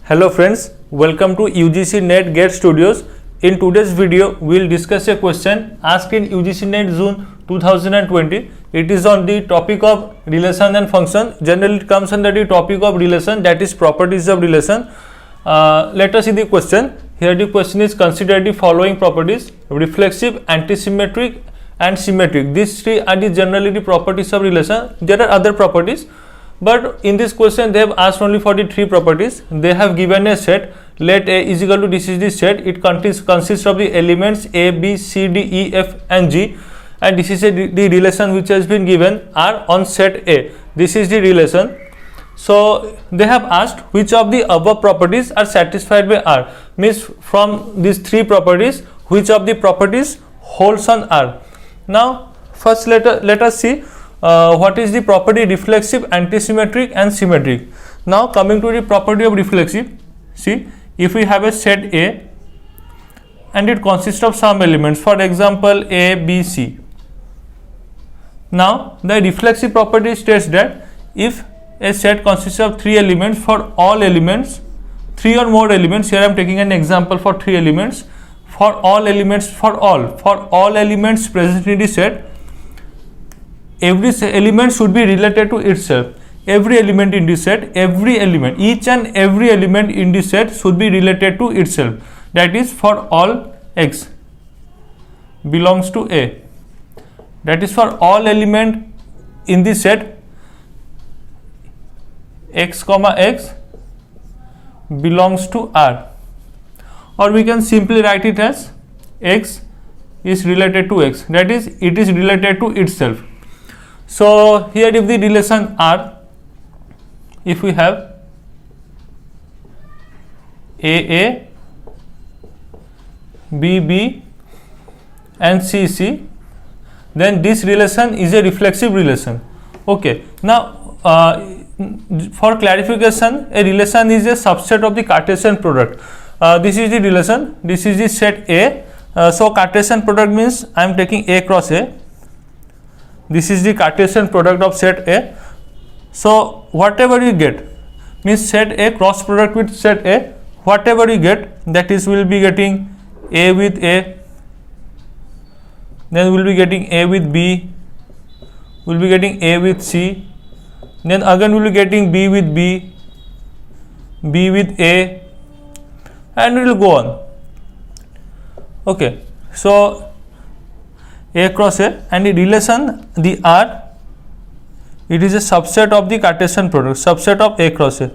Hello friends, welcome to UGC NET GATE Studios. In today's video, we will discuss a question asked in UGC NET June 2020. It is on the topic of relation and function. Generally, it comes under the topic of relation, that is properties of relation. Let us see the question. Here the question is, consider the following properties: reflexive, antisymmetric and symmetric. These three are generally the properties of relation. There are other properties, but in this question they have asked only for the three properties. They have given a set. Let A is equal to, this is the set. It consists of the elements A, B, C, D, E, F and G, and this is the relation which has been given R on set A. This is the relation. So they have asked which of the above properties are satisfied by R. Means from these three properties, which of the properties holds on R. Now first let us see what is the property reflexive, antisymmetric and symmetric. Now coming to the property of reflexive, see, if we have a set A and it consists of some elements, for example A, B, C. Now the reflexive property states that if a set consists of three elements, for all elements, three or more elements, here I am taking an example for three elements, for all elements, for all elements present in the set, every element should be related to itself. Every element in the set, every element, each and every element in the set should be related to itself. That is, for all x belongs to A. That is, for all element in the set x comma x belongs to R. Or we can simply write it as x is related to x. That is, it is related to itself. So here if the relation R, if we have A, B and C, then this relation is a reflexive relation. Okay. Now for clarification, a relation is a subset of the Cartesian product. This is the relation, this is the set A. So Cartesian product means I am taking A cross A. This is the Cartesian product of set A. So whatever you get, means set A cross product with set A, whatever you get, that is, we will be getting A with A, then we will be getting A with B, we will be getting A with C, then again we will be getting B with B, B with A, and we will go on. Okay, so A cross A, and the relation, the R, it is a subset of the Cartesian product, subset of A cross A.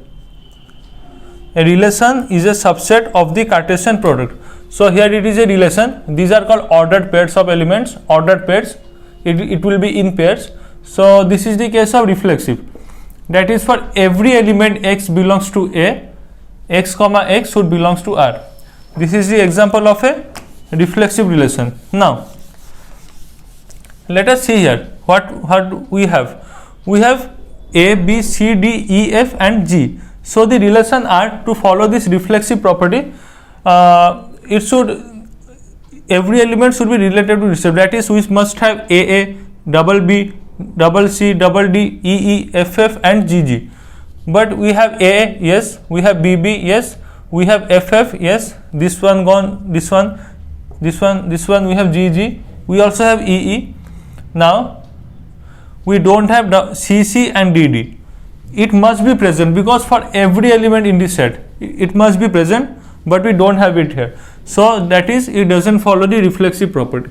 A relation is a subset of the Cartesian product. So here it is a relation. These are called ordered pairs of elements, ordered pairs. It will be in pairs. So this is the case of reflexive. That is, for every element x belongs to A, x comma x should belongs to R. This is the example of a reflexive relation. Now let us see here what we have. We have A, B, C, D, E, F and G. So the relation R, to follow this reflexive property, it should, every element should be related to itself. That is, we must have A, double B, double C, double D, E, F and G. But we have A, yes, we have B, yes, we have F, yes, this one gone, this one, we have G, we also have E. Now we don't have CC and DD. It must be present, because for every element in the set it must be present, but we don't have it here. So that is, it doesn't follow the reflexive property.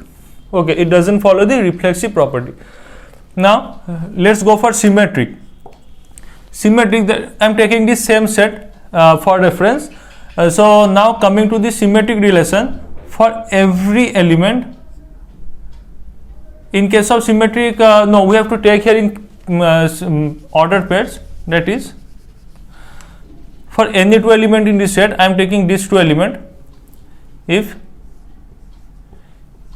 Okay, it doesn't follow the reflexive property. Now let's go for symmetric. Symmetric, I am taking the same set for reference. So now coming to the symmetric relation, for every element, in case of symmetric, no, we have to take here in ordered pairs. That is, for any two element in this set, I am taking these two element. If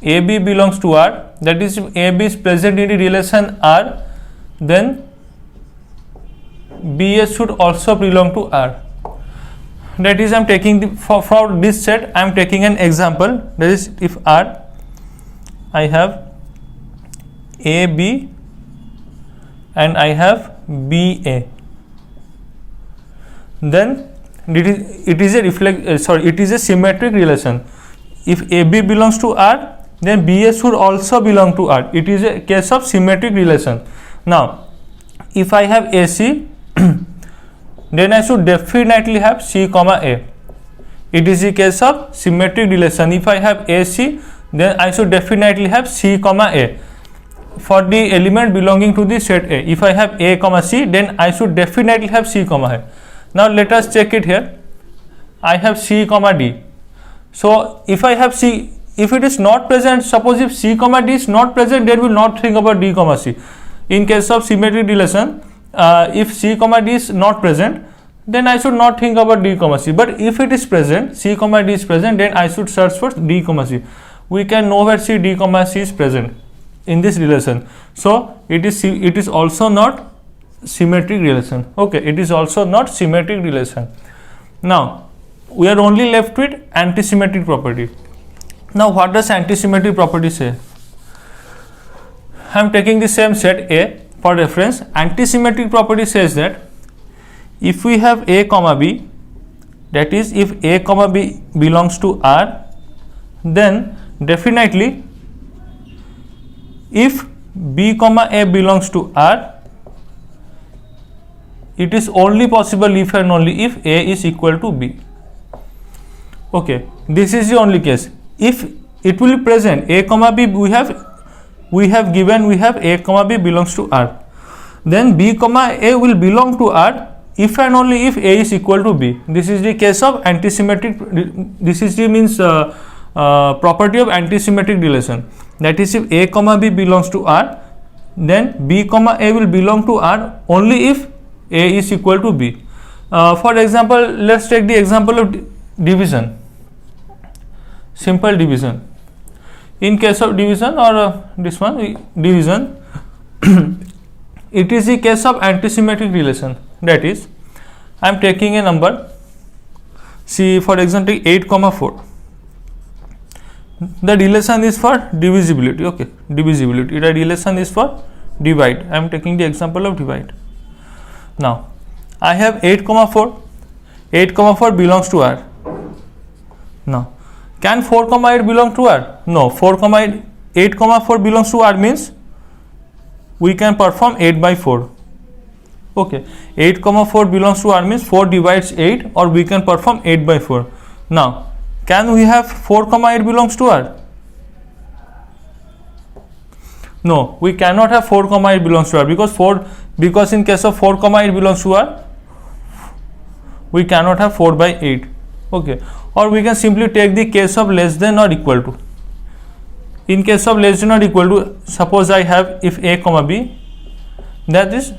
AB belongs to R, that is, if AB is present in the relation R, then BS should also belong to R. That is, I am taking for this set, I am taking an example. That is, if R, I have AB and I have BA. Then it is a symmetric relation. If AB belongs to R, then BA should also belong to R. It is a case of symmetric relation. Now, if I have AC, then I should definitely have C comma A. It is a case of symmetric relation. If I have AC, then I should definitely have C comma A for the element belonging to the set A. If I have A comma C, then I should definitely have C comma A. Now let us check it here. I have C comma D. So if I have C, if it is not present, suppose if C comma D is not present, then we will not think about D comma C. In case of symmetric relation, if C comma D is not present, then I should not think about D comma C. But if it is present, C comma D is present, then I should search for D comma C. We can nowhere see D comma C is present in this relation. So it is also not symmetric relation. Okay, it is also not symmetric relation. Now we are only left with antisymmetric property. Now what does antisymmetric property say? I am taking the same set A for reference. Antisymmetric property says that if we have A comma B, that is if A comma B belongs to R, then definitely if B comma A belongs to R, it is only possible if and only if A is equal to B. Okay, this is the only case. If it will be present A comma B, we have A comma B belongs to R, then B comma A will belong to R if and only if A is equal to B. This is the case of antisymmetric. This is the property of antisymmetric relation. That is, if A comma B belongs to R, then B comma A will belong to R only if A is equal to B. For example, let's take the example of division, simple division. In case of division, or this one division, it is the case of antisymmetric relation. That is, I am taking a number, see for example 8 comma 4. The relation is for divisibility. Okay, divisibility. The relation is for divide. I am taking the example of divide. Now I have 8 comma 4. 8 comma 4 belongs to R. Now can 4 comma 8 belong to R? No. 8 comma 4 belongs to R means we can perform 8 by 4. Okay, 8 comma 4 belongs to R means 4 divides 8, or we can perform 8 by 4. Now can we have 4 comma 8 belongs to R? No, we cannot have 4 comma 8 belongs to R, because in case of 4 comma 8 belongs to R, we cannot have 4 by 8. Okay, or we can simply take the case of less than or equal to. In case of less than or equal to, suppose I have if A comma B, that is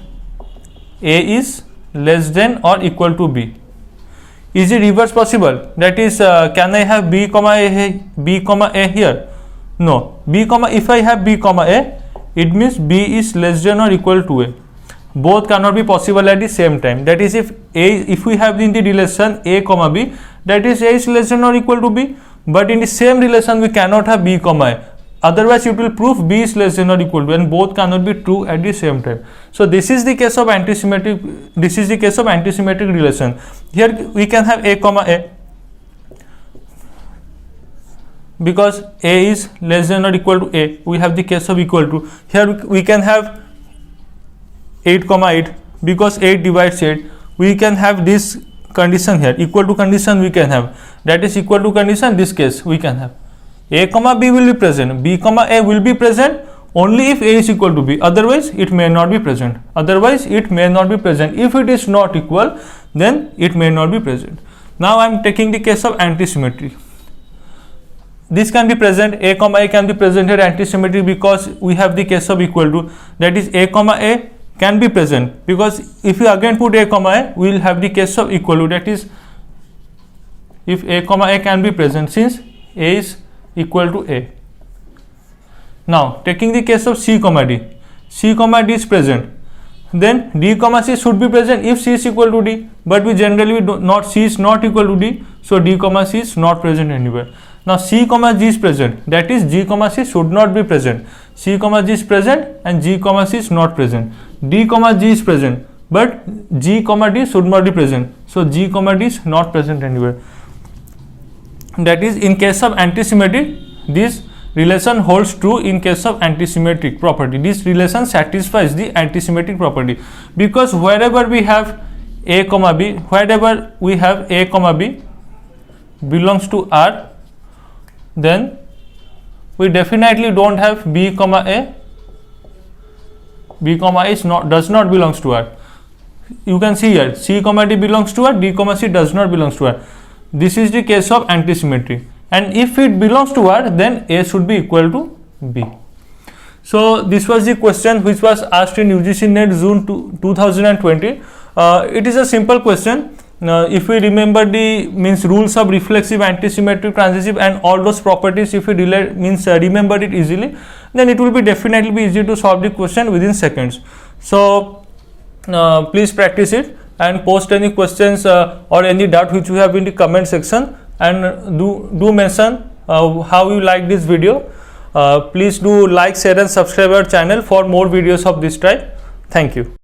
A is less than or equal to B. Is the reverse possible? That is, can I have B comma A here? No. If I have B comma A, it means B is less than or equal to A. Both cannot be possible at the same time. That is, if we have in the relation A comma B, that is A is less than or equal to B, but in the same relation we cannot have B comma A. Otherwise it will prove B is less than or equal to, and both cannot be true at the same time. So this is the case of antisymmetric relation. Here we can have A comma A, because A is less than or equal to A, we have the case of equal to. Here we can have 8 comma 8, because 8 divides 8. We can have this condition here, equal to condition we can have, that is equal to condition. This case we can have A comma B will be present, B comma A will be present only if A is equal to B, otherwise it may not be present. If it is not equal, then it may not be present. Now I am taking the case of antisymmetry. This can be present, A comma A can be present here antisymmetry, because we have the case of equal to, that is A comma A can be present, because if we again put A comma A, we will have the case of equal to, that is if A comma A can be present, since A is equal to A. Now taking the case of C comma D, C comma D is present, then D comma C should be present if C is equal to D, but we generally do not, C is not equal to D, so D comma C is not present anywhere. Now C comma G is present, that is G comma C should not be present. C comma G is present and G comma C is not present. D comma G is present, but G comma D should not be present. So G comma D is not present anywhere. That is, in case of antisymmetry, this relation holds true in case of antisymmetric property. This relation satisfies the antisymmetric property, because wherever we have A comma B, wherever we have A comma B belongs to R, then we definitely don't have B comma A. B comma A does not belongs to R. You can see here C comma D belongs to R, D comma C does not belongs to R. This is the case of antisymmetry, and if it belongs to R, then A should be equal to B. So this was the question which was asked in UGC NET June 2020. It is a simple question. If we remember the rules of reflexive, antisymmetric, transitive, and all those properties, if we remember it easily, then it will be definitely be easy to solve the question within seconds. So please practice it and post any questions or any doubt which you have in the comment section, and do mention how you like this video. Please do like, share and subscribe our channel for more videos of this type. Thank you.